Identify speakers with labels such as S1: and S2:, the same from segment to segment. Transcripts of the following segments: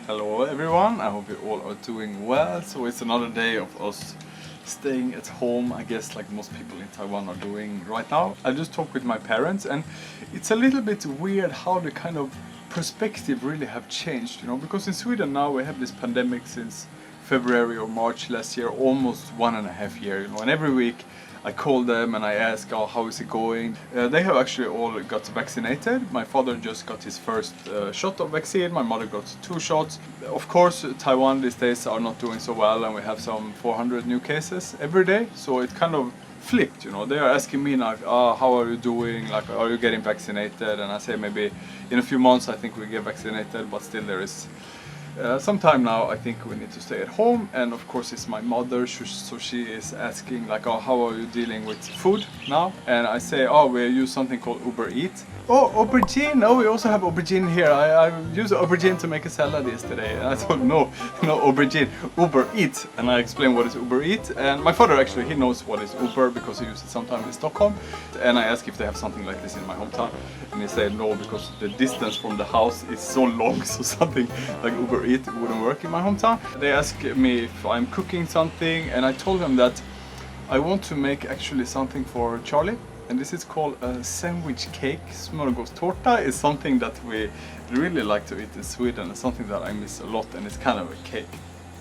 S1: Hello everyone, I hope you all are doing well. So it's another day of us staying at home, I guess, like most people in Taiwan are doing right now. I just talked with my parents and it's a little bit weird how the kind of perspective really have changed, because in Sweden now we have this pandemic since February or March last year, almost 1.5 years, and every week I call them and I ask, oh, how is it going? They have actually all got vaccinated. My father just got his first shot of vaccine, my mother got 2 shots. Of course, Taiwan these days are not doing so well and we have some 400 new cases every day, so it kind of flipped, They are asking me like, how are you doing? Like, are you getting vaccinated? And I say maybe in a few months I think we get vaccinated, but still there is some time now I think we need to stay at home. And of course it's my mother, so she is asking like, oh, how are you dealing with food now? And I say, oh, we use something called Uber Eats. Oh, aubergine! Oh, we also have aubergine here. I used aubergine to make a salad yesterday. And I thought, no aubergine, Uber Eats. And I explained what is Uber Eats. And my father actually, he knows what is Uber because he uses it sometimes in Stockholm. And I asked if they have something like this in my hometown. And he said no, because the distance from the house is so long, so something like Uber Eats wouldn't work in my hometown. They asked me if I'm cooking something, and I told them that I want to make actually something for Charlie. And this is called a sandwich cake. Smörgåstårta is something that we really like to eat in Sweden. It's something that I miss a lot, and it's kind of a cake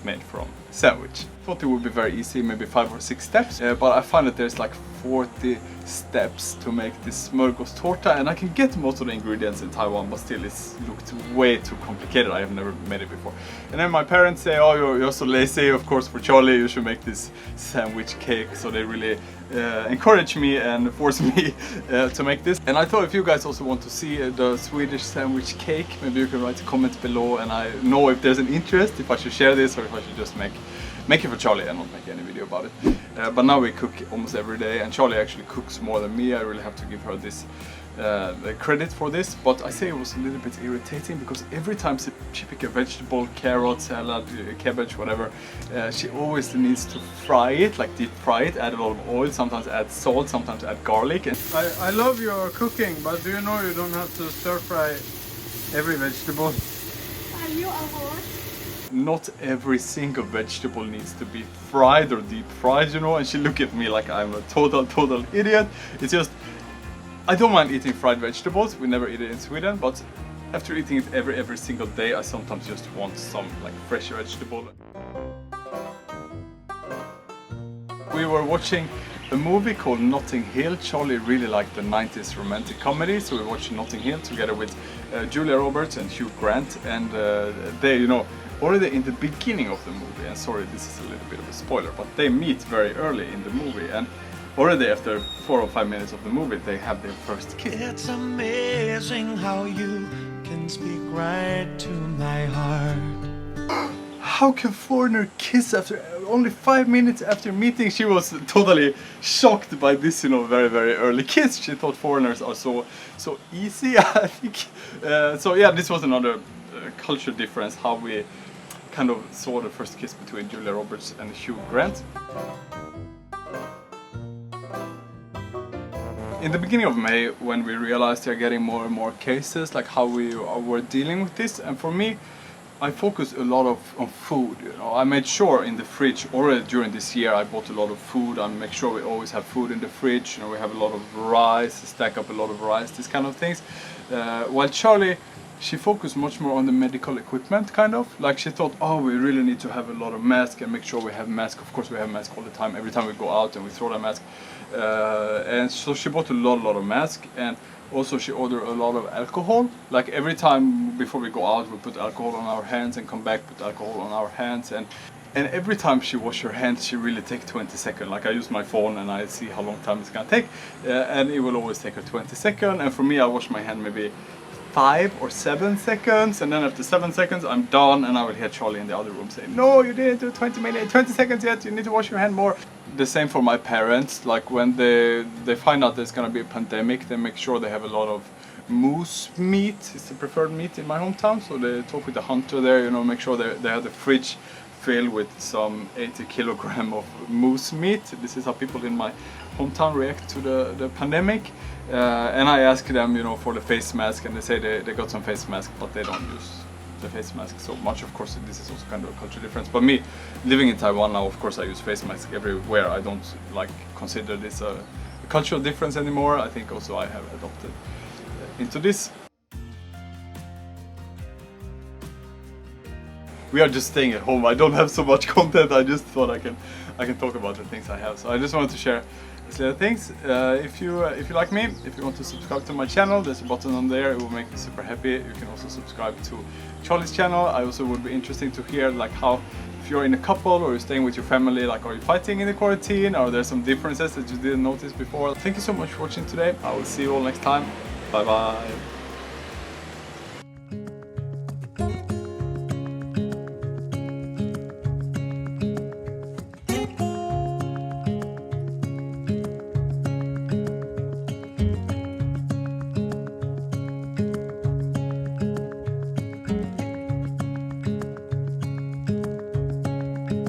S1: made from sandwich. Thought it would be very easy, maybe 5 or 6 steps, but I find that there's like 40 steps to make this Smörgåstårta, and I can get most of the ingredients in Taiwan, but still it's looked way too complicated. I have never made it before. And then my parents say, oh, you're so lazy, of course for Charlie you should make this sandwich cake, so they really encourage me and force me to make this. And I thought if you guys also want to see the Swedish sandwich cake, maybe you can write a comment below and I know if there's an interest, if I should share this or if I should just make it for Charlie and not make any video about it. But now we cook almost every day, and Charlie actually cooks more than me. I really have to give her this credit for this, but I say it was a little bit irritating because every time she pick a vegetable, carrot, salad, cabbage, whatever, she always needs to fry it, like deep fry it, add a lot of oil, sometimes add salt, sometimes add garlic. And I love your cooking, but do you know you don't have to stir fry every vegetable?
S2: Are you aware?
S1: Not every single vegetable needs to be fried or deep fried, and she looked at me like I'm a total idiot. It's just, I don't mind eating fried vegetables, we never eat it in Sweden, but after eating it every single day, I sometimes just want some like fresh vegetable. We were watching a movie called Notting Hill. Charlie really liked the 90s romantic comedy, so we watched Notting Hill together with Julia Roberts and Hugh Grant, and they, already in the beginning of the movie, and sorry this is a little bit of a spoiler, but they meet very early in the movie, and already after 4 or 5 minutes of the movie they have their first kiss.
S3: It's amazing how you can speak right to my heart.
S1: How can foreigner kiss after only 5 minutes after meeting? She was totally shocked by this, very early kiss. She thought foreigners are so easy, I think. So yeah, this was another culture difference, how we kind of saw the first kiss between Julia Roberts and Hugh Grant. In the beginning of May, when we realized they're getting more and more cases, like how we were dealing with this, and for me, I focused a lot on food. I made sure in the fridge already during this year I bought a lot of food. I make sure we always have food in the fridge. We have a lot of rice, stack up a lot of rice, these kind of things. While Charlie, she focused much more on the medical equipment, kind of. Like she thought, oh, we really need to have a lot of masks and make sure we have masks. Of course we have masks all the time, every time we go out and we throw the mask. And so she bought a lot of masks, and also she ordered a lot of alcohol. Like every time before we go out we put alcohol on our hands and come back, put alcohol on our hands. And every time she washes her hands she really takes 20 seconds. Like I use my phone and I see how long time it's gonna take, and it will always take her 20 seconds. And for me, I wash my hand maybe 5 or 7 seconds, and then after 7 seconds I'm done, and I will hear Charlie in the other room say, no, you didn't do 20 seconds yet, you need to wash your hand more. The same for my parents, like when they find out there's gonna be a pandemic, they make sure they have a lot of moose meat. It's the preferred meat in my hometown, so they talk with the hunter there, make sure they have the fridge filled with some 80 kilograms of moose meat. This is how people in my hometown react to the pandemic. And I asked them, for the face mask, and they say they got some face mask, but they don't use the face mask so much. Of course, this is also kind of a cultural difference. But me, living in Taiwan now, of course, I use face mask everywhere. I don't like consider this a cultural difference anymore. I think also I have adopted into this. We are just staying at home. I don't have so much content. I just thought I can talk about the things I have. So I just wanted to share these little things. If you like me, if you want to subscribe to my channel, there's a button on there. It will make me super happy. You can also subscribe to Charlie's channel. I also would be interesting to hear like how, if you're in a couple or you're staying with your family, like are you fighting in the quarantine? Are there some differences that you didn't notice before? Thank you so much for watching today. I will see you all next time. Bye bye.